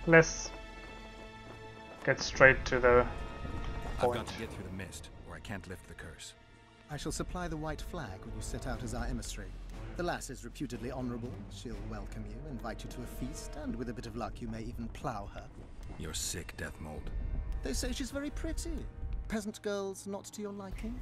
Let's get straight to the I've point. got to get through the mist, or I can't lift the curse. I shall supply the white flag when you set out as our emissary. The lass is reputedly honorable. She'll welcome you, invite you to a feast, and with a bit of luck you may even plow her. You're sick, Deathmold. They say she's very pretty. Peasant girls not to your liking?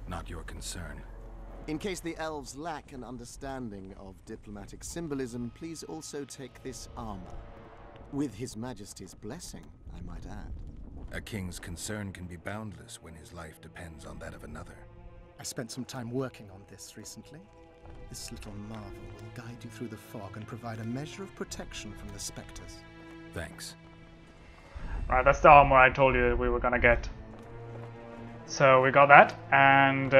Not your concern. In case the elves lack an understanding of diplomatic symbolism, please also take this armor. With His Majesty's blessing, I might add. A king's concern can be boundless when his life depends on that of another. I spent some time working on this recently. This little marvel will guide you through the fog and provide a measure of protection from the specters. Thanks. Right, that's the armor I told you we were gonna get. So we got that, and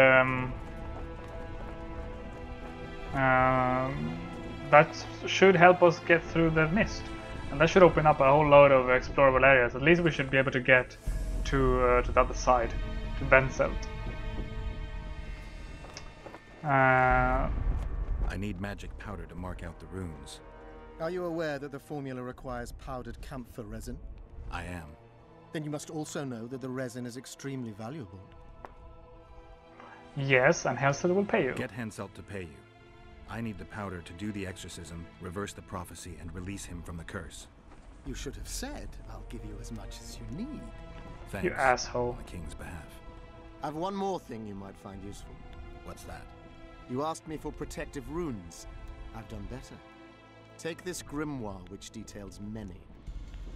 that should help us get through the mist, and that should open up a whole load of explorable areas. At least we should be able to get to the other side, to Venzelt. I need magic powder to mark out the runes. Are you aware that the formula requires powdered camphor resin? I am. Then you must also know that the resin is extremely valuable. Yes, and Henselt will pay you. Get Henselt to pay you. I need the powder to do the exorcism, reverse the prophecy, and release him from the curse. You should have said, I'll give you as much as you need. Thanks. You asshole. On the king's behalf. I've one more thing you might find useful. What's that? You asked me for protective runes. I've done better. Take this grimoire, which details many.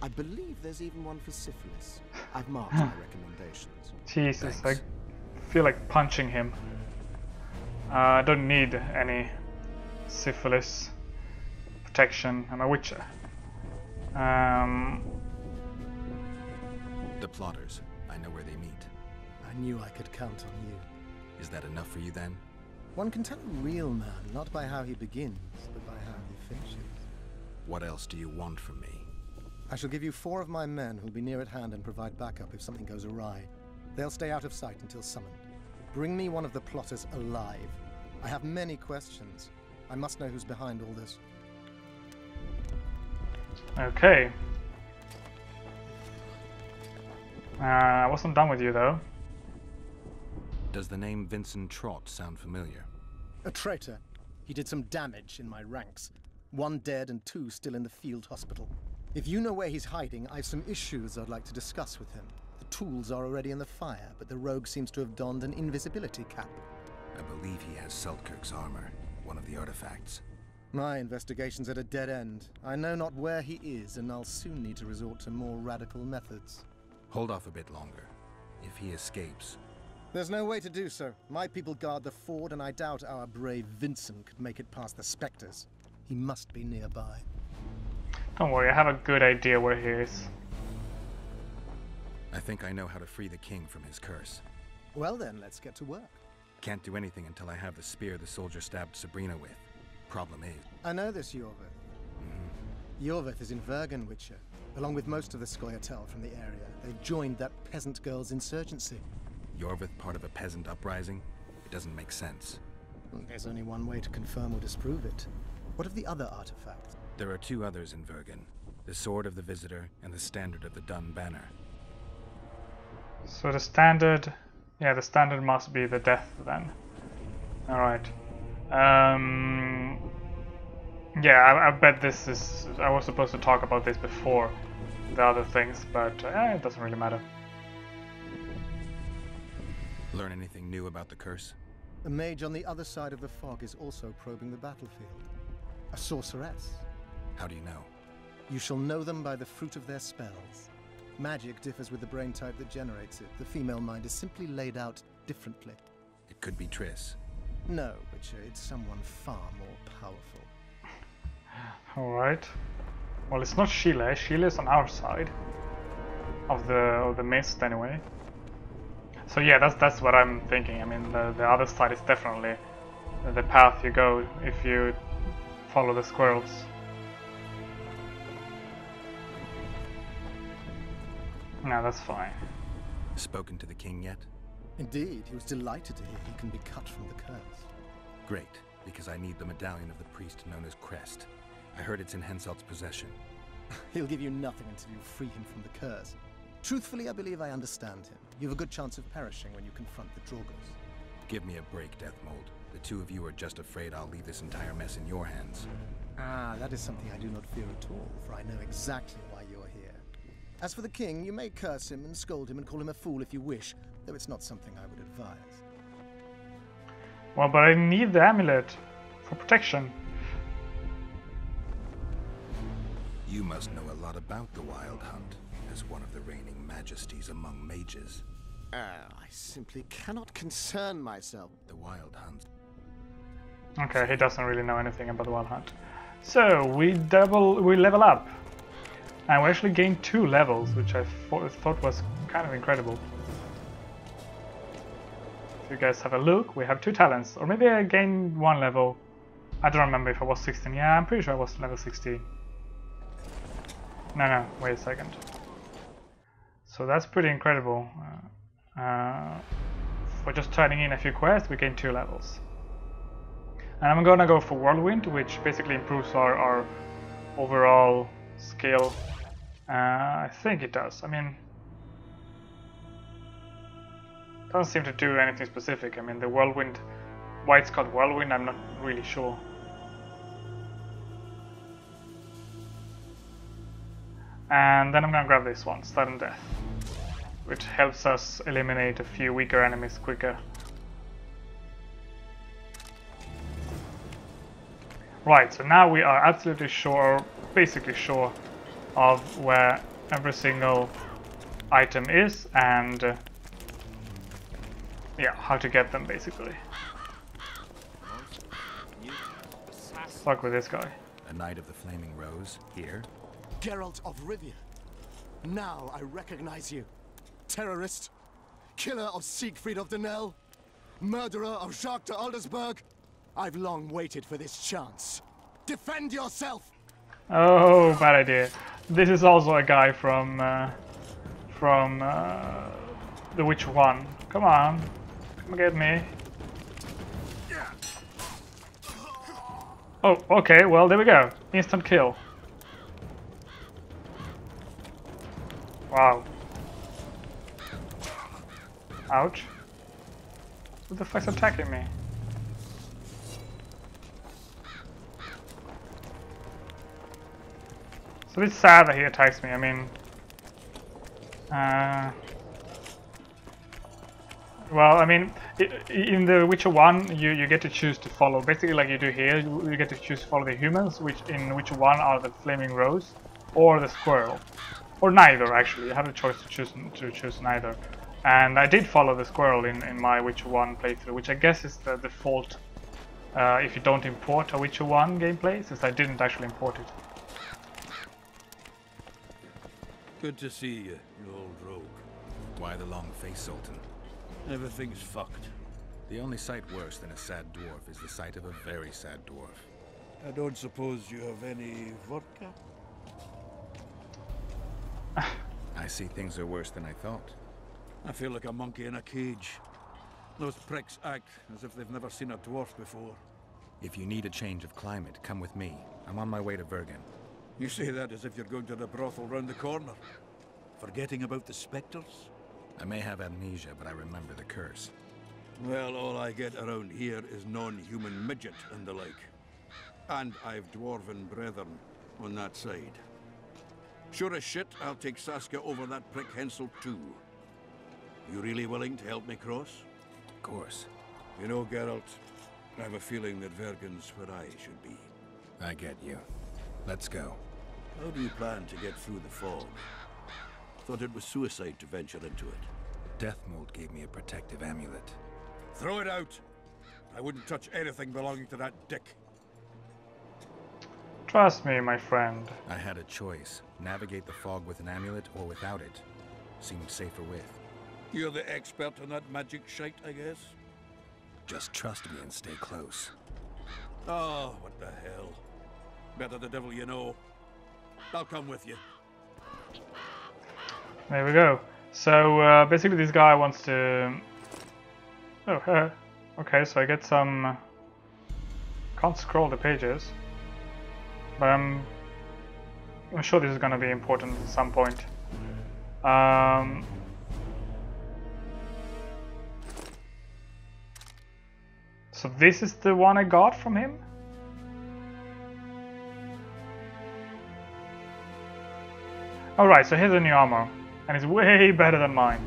I believe there's even one for syphilis. I've marked my recommendations. Jesus, Thanks. I feel like punching him. I don't need any syphilis protection. I'm a witcher. The plotters. I know where they meet. I knew I could count on you. Is that enough for you then? One can tell a real man not by how he begins, but by how he finishes. What else do you want from me? I shall give you 4 of my men who'll be near at hand and provide backup if something goes awry. They'll stay out of sight until summoned. Bring me one of the plotters alive. I have many questions. I must know who's behind all this. Okay. I wasn't done with you though. Does the name Vincent Trott sound familiar? A traitor. He did some damage in my ranks. 1 dead and 2 still in the field hospital. If you know where he's hiding, I've some issues I'd like to discuss with him. The tools are already in the fire, but the rogue seems to have donned an invisibility cap. I believe he has Seltkirk's armor, one of the artifacts. My investigation's at a dead end. I know not where he is, and I'll soon need to resort to more radical methods. Hold off a bit longer. If he escapes... There's no way to do so. My people guard the ford, and I doubt our brave Vincent could make it past the specters. He must be nearby. Don't worry, I have a good idea where he is. I think I know how to free the king from his curse. Well then, let's get to work. Can't do anything until I have the spear the soldier stabbed Sabrina with. Problem is... I know this Yorvith. Yorvith is in Vergen, Witcher, along with most of the Scoia'tael from the area. They've joined that peasant girl's insurgency. Yorvith part of a peasant uprising? It doesn't make sense. There's only one way to confirm or disprove it. What of the other artifacts? There are 2 others in Vergen. The Sword of the Visitor and the Standard of the Dun Banner. So the standard... Yeah, the standard must be the death then. Alright. Yeah, I bet this is... I was supposed to talk about this before the other things, but it doesn't really matter. Learn anything new about the curse? A mage on the other side of the fog is also probing the battlefield. A sorceress. How do you know? You shall know them by the fruit of their spells. Magic differs with the brain type that generates it. The female mind is simply laid out differently. It could be Triss. No, Witcher, it's someone far more powerful. Alright. Well, it's not Sheila. Sheila is on our side of the mist anyway. So yeah, that's what I'm thinking. I mean, the other side is definitely the path you go if you follow the squirrels. No, that's fine. Spoken to the king yet? Indeed, he was delighted to hear he can be cut from the curse. Great, because I need the medallion of the priest known as Crest. I heard it's in Henselt's possession. He'll give you nothing until you free him from the curse. Truthfully, I believe I understand him. You have a good chance of perishing when you confront the Drogoz. Give me a break, Deathmold. The two of you are just afraid I'll leave this entire mess in your hands. Ah, that is something I do not fear at all, for I know exactly why you are here. As for the king, you may curse him and scold him and call him a fool if you wish, though it's not something I would advise. Well, but I need the amulet for protection. You must know a lot about the Wild Hunt, as one of the reigning majesties among mages. I simply cannot concern myself. The Wild Hunt. Okay, he doesn't really know anything about the Wild Hunt. So we level up, and we actually gained 2 levels, which I thought was kind of incredible. If you guys have a look, we have 2 talents, or maybe I gained 1 level. I don't remember if I was 16. Yeah, I'm pretty sure I was level 16. No, wait a second. So that's pretty incredible. For just turning in a few quests, we gain 2 levels. And I'm gonna go for Whirlwind, which basically improves our overall skill. I think it does. I mean, it doesn't seem to do anything specific. I mean, the Whirlwind, why it's called Whirlwind, I'm not really sure. And then I'm gonna grab this one, Sudden Death, which helps us eliminate a few weaker enemies quicker. Right, so now we are absolutely sure, basically sure, of where every single item is and yeah, how to get them basically. Fuck with this guy. A Knight of the Flaming Rose, here. Geralt of Rivia. Now I recognize you. Terrorist, killer of Siegfried of Dunel, murderer of Jacques de Aldersberg. I've long waited for this chance. Defend yourself! Oh, bad idea. This is also a guy from The Witcher 1. Come on, come get me. Oh, okay, well there we go. Instant kill. Wow. Ouch. Who the fuck's attacking me? It's a bit sad that he attacks me. I mean, well, I mean, in The Witcher 1, you get to choose to follow. Basically, like you do here, you get to choose to follow the humans, which in Witcher 1 are the Flaming Rose or the Squirrel, or neither. Actually, you have the choice to choose neither. And I did follow the Squirrel in my Witcher 1 playthrough, which I guess is the default if you don't import a Witcher 1 gameplay, since I didn't actually import it. Good to see you, you old rogue. Why the long face, Sultan? Everything's fucked. The only sight worse than a sad dwarf is the sight of a very sad dwarf. I don't suppose you have any vodka? I see things are worse than I thought. I feel like a monkey in a cage. Those pricks act as if they've never seen a dwarf before. If you need a change of climate, come with me. I'm on my way to Vergen. You say that as if you're going to the brothel round the corner. Forgetting about the spectres? I may have amnesia, but I remember the curse. Well, all I get around here is non-human midget and the like. And I've dwarven brethren on that side. Sure as shit, I'll take Saskia over that prick Hensel too. You really willing to help me cross? Of course. You know, Geralt, I have a feeling that Vergen's where I should be. I get you. Let's go. How do you plan to get through the fog? Thought it was suicide to venture into it. Deathmold gave me a protective amulet. Throw it out! I wouldn't touch anything belonging to that dick. Trust me, my friend. I had a choice. Navigate the fog with an amulet or without it. Seemed safer with. You're the expert on that magic shite, I guess? Just trust me and stay close. Oh, what the hell. Better the devil you know. I'll come with you. There we go. So basically this guy wants to... Oh, okay, so I get some... Can't scroll the pages. but I'm sure this is gonna be important at some point. So this is the one I got from him? Alright, so here's the new armor, and it's way better than mine.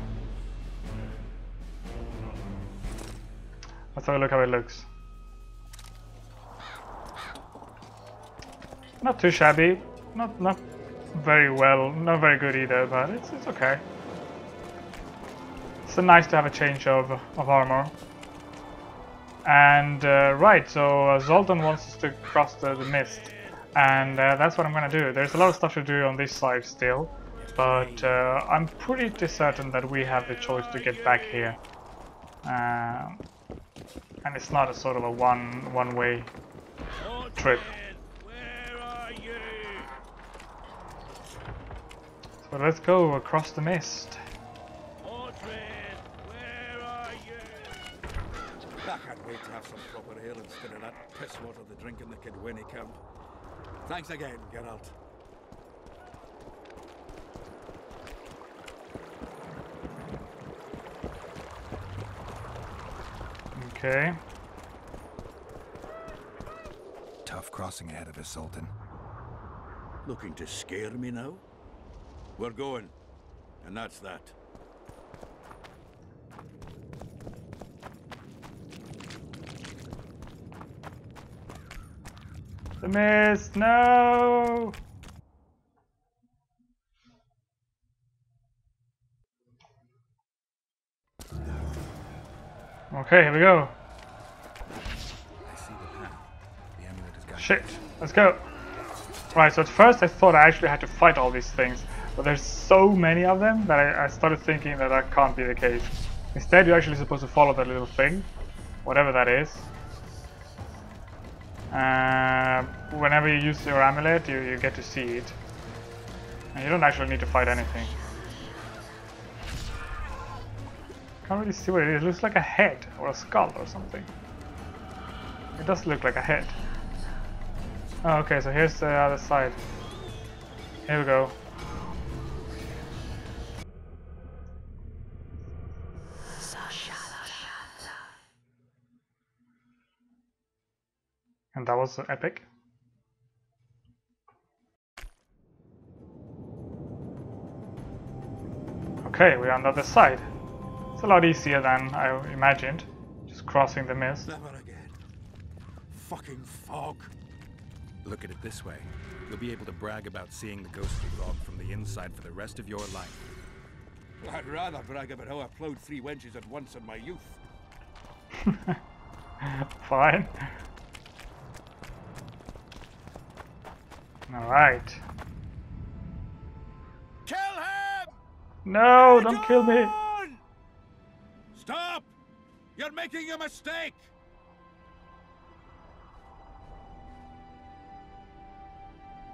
Let's have a look how it looks. Not too shabby, not very well, not very good either, but it's okay. It's nice to have a change of armor. And right, so Zoltan wants us to cross the mist, and that's what I'm gonna do. There's a lot of stuff to do on this side still, but I'm pretty certain that we have the choice to get back here. And it's not a sort of a one-way trip. So let's go across the mist. I can't wait to have some proper ale instead of that piss water they drink in the Kidwinnie camp. Thanks again, Geralt. Okay. Tough crossing ahead of us, Sultan. Looking to scare me now? We're going, and that's that. The mist, no! Okay, here we go. I see the path. The amulet has got Shit, let's go. Right, so at first I thought I actually had to fight all these things, but there's so many of them that I started thinking that that can't be the case. Instead, you're actually supposed to follow that little thing, whatever that is. Whenever you use your amulet, you get to see it. And you don't actually need to fight anything. Can't really see what it is. It looks like a head or a skull or something. It does look like a head. Oh, okay, so here's the other side. Here we go. And that was epic. Okay, we're on the other side. It's a lot easier than I imagined. Just crossing the mist. Never again. Fucking fog. Look at it this way. You'll be able to brag about seeing the ghostly log from the inside for the rest of your life. I'd rather brag about how I plowed 3 wenches at once in my youth. Fine. Alright. Kill him! No, don't kill me! Stop! You're making a mistake!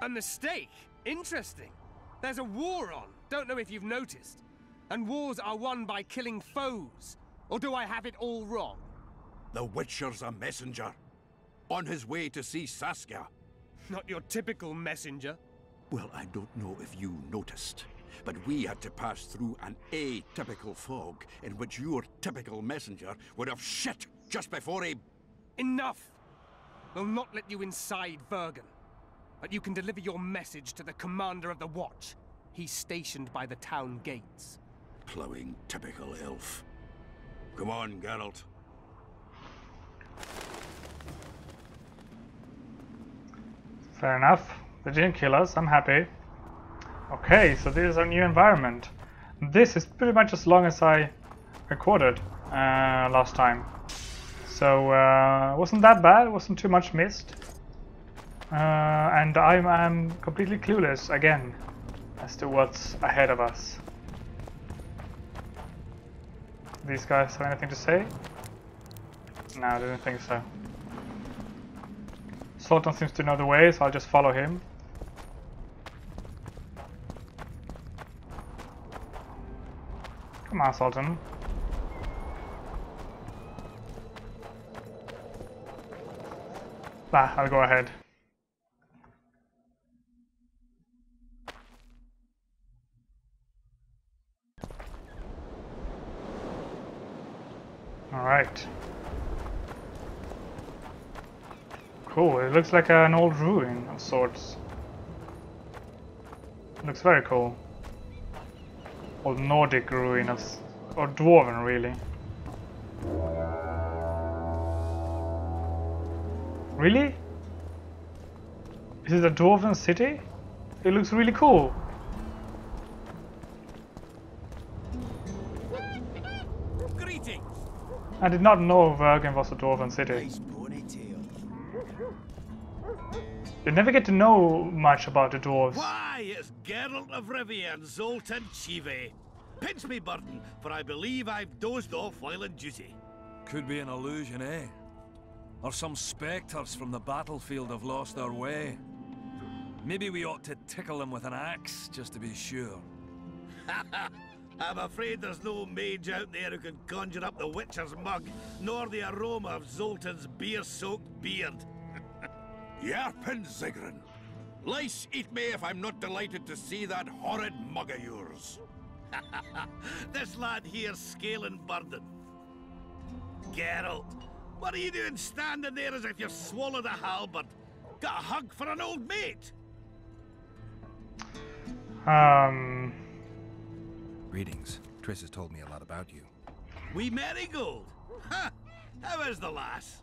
A mistake? Interesting. There's a war on. Don't know if you've noticed. And wars are won by killing foes. Or do I have it all wrong? The Witcher's a messenger. On his way to see Saskia. Not your typical messenger. Well, I don't know if you noticed, but we had to pass through an atypical fog in which your typical messenger would have shit just before he... Enough! We'll not let you inside Vergen. But you can deliver your message to the commander of the Watch. He's stationed by the town gates. Plowing typical elf. Come on, Geralt. Fair enough. They didn't kill us, I'm happy. Okay, so this is our new environment. This is pretty much as long as I recorded last time. So, wasn't that bad, wasn't too much missed. And I'm completely clueless again as to what's ahead of us. These guys have anything to say? No, I didn't think so. Sultan seems to know the way, so I'll just follow him. Come on, Sultan. I'll go ahead. Alright. Cool, it looks like an old ruin of sorts. Looks very cool. Old Nordic ruin of... or Dwarven, really. Really? Is it a Dwarven city? It looks really cool. Greetings. I did not know Vergen was a Dwarven city. Nice ponytail. You never get to know much about the dwarves. Why, it's Geralt of Rivia and Zoltan Chive. Pinch me, Burton, for I believe I've dozed off while in duty. Could be an illusion, eh? Or some spectres from the battlefield have lost their way. Maybe we ought to tickle them with an axe, just to be sure. I'm afraid there's no mage out there who can conjure up the Witcher's mug, nor the aroma of Zoltan's beer-soaked beard. Yarpen Zigrin. Lice eat me if I'm not delighted to see that horrid mug of yours. This lad here's scaling burden. Geralt, what are you doing standing there as if you've swallowed a halberd? Got a hug for an old mate? Greetings. Triss has told me a lot about you. We Marigold? Ha! How is the lass?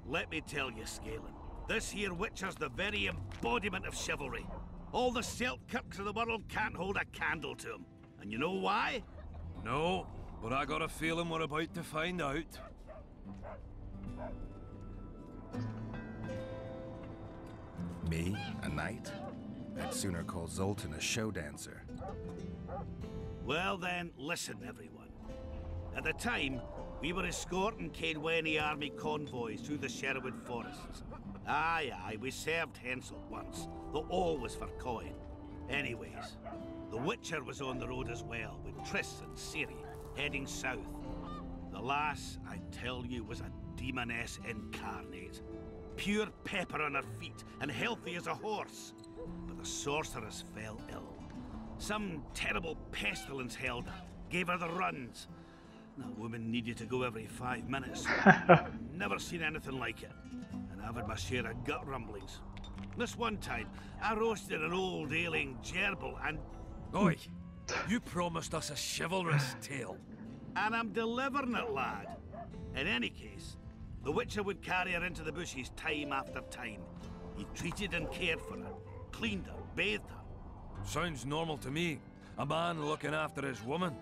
Let me tell you, Scalen, this here Witcher's the very embodiment of chivalry. All the Selkirks of the world can't hold a candle to him. And you know why? No, but I got a feeling we're about to find out. Me? A knight? I'd sooner call Zoltan a show dancer. Well then, listen everyone. At the time, we were escorting Caedwene army convoys through the Sherwood forests. Aye, we served Henselt once, though all was for coin. Anyways, the Witcher was on the road as well, with Triss and Ciri, heading south. The lass, I tell you, was a demoness incarnate. Pure pepper on her feet, and healthy as a horse. But the sorceress fell ill. Some terrible pestilence held her, gave her the runs. That woman needed to go every 5 minutes. Never seen anything like it. And I've had my share of gut rumblings. This one time, I roasted an old ailing gerbil and... Oi! You promised us a chivalrous tale. And I'm delivering it, lad. In any case, the Witcher would carry her into the bushes time after time. He treated and cared for her, cleaned her, bathed her. Sounds normal to me. A man looking after his woman.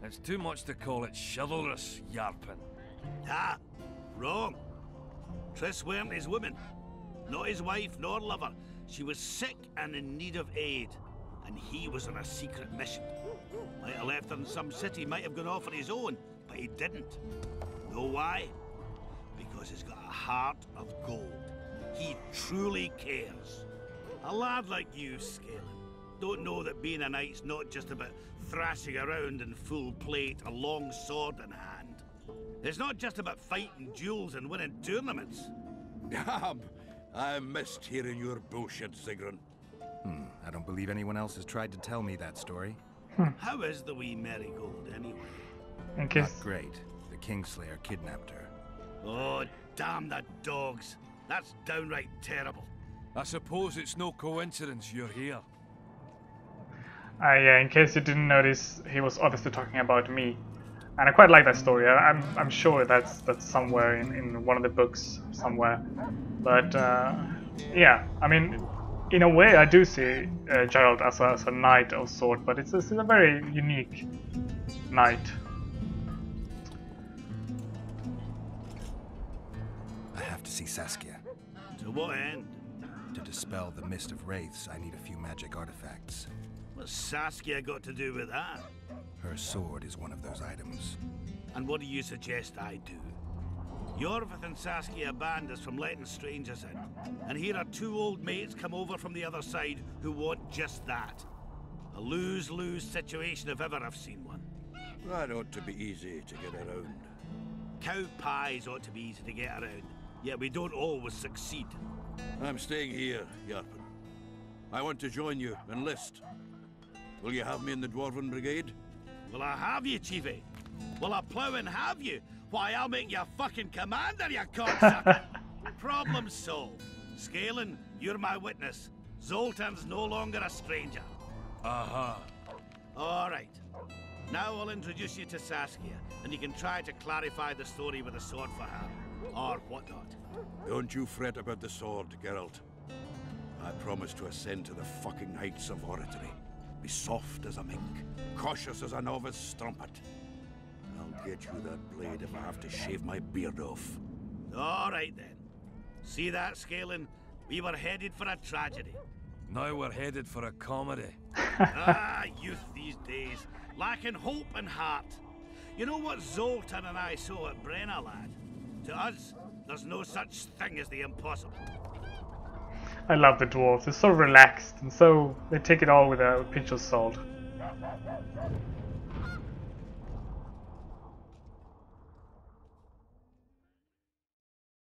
It's too much to call it chivalrous, Yarpen. Ah, wrong. Triss weren't his woman. Not his wife nor lover. She was sick and in need of aid. And he was on a secret mission. Might have left her in some city, might have gone off on his own, but he didn't. Know why? Because he's got a heart of gold. He truly cares. A lad like you, Scalen, don't know that being a knight's not just about thrashing around in full plate, a long sword in hand. It's not just about fighting duels and winning tournaments. I missed hearing your bullshit, Zigrin. I don't believe anyone else has tried to tell me that story. How is the wee Marigold, anyway? In case... Not great. The Kingslayer kidnapped her. Oh, damn the dogs. That's downright terrible. I suppose it's no coincidence you're here. Yeah, in case you didn't notice, he was obviously talking about me. And I quite like that story. I'm sure that's somewhere in one of the books somewhere. But yeah, I mean, in a way I do see Geralt as a knight of sort, but it's a very unique knight. I have to see Saskia. To what end? To dispel the mist of wraiths, I need a few magic artifacts. What's Saskia got to do with that? Her sword is one of those items. And what do you suggest I do? Yorvith and Saskia banned us from letting strangers in. And here are two old mates come over from the other side who want just that. A lose-lose situation if ever I've seen one. That ought to be easy to get around. Cow pies ought to be easy to get around, yet we don't always succeed. I'm staying here, Yarpen. I want to join you, enlist. Will you have me in the Dwarven Brigade? Will I have you, Chiefy? Will I plough and have you? Why, I'll make you a fucking commander, you cocksucker! Problem solved. Scanlan, you're my witness. Zoltan's no longer a stranger. Uh-huh. Alright. Now I'll introduce you to Saskia, and you can try to clarify the story with a sword for her. Or whatnot. Don't you fret about the sword, Geralt. I promise to ascend to the fucking heights of oratory. Be soft as a mink, cautious as a novice strumpet. I'll get you that blade if I have to shave my beard off. Alright then. See that, Scanlan? We were headed for a tragedy. Now we're headed for a comedy. Youth these days, lacking hope and heart. You know what Zoltan and I saw at Brenna, lad? To us, there's no such thing as the impossible. I love the dwarves. They're so relaxed and so they take it all with a pinch of salt.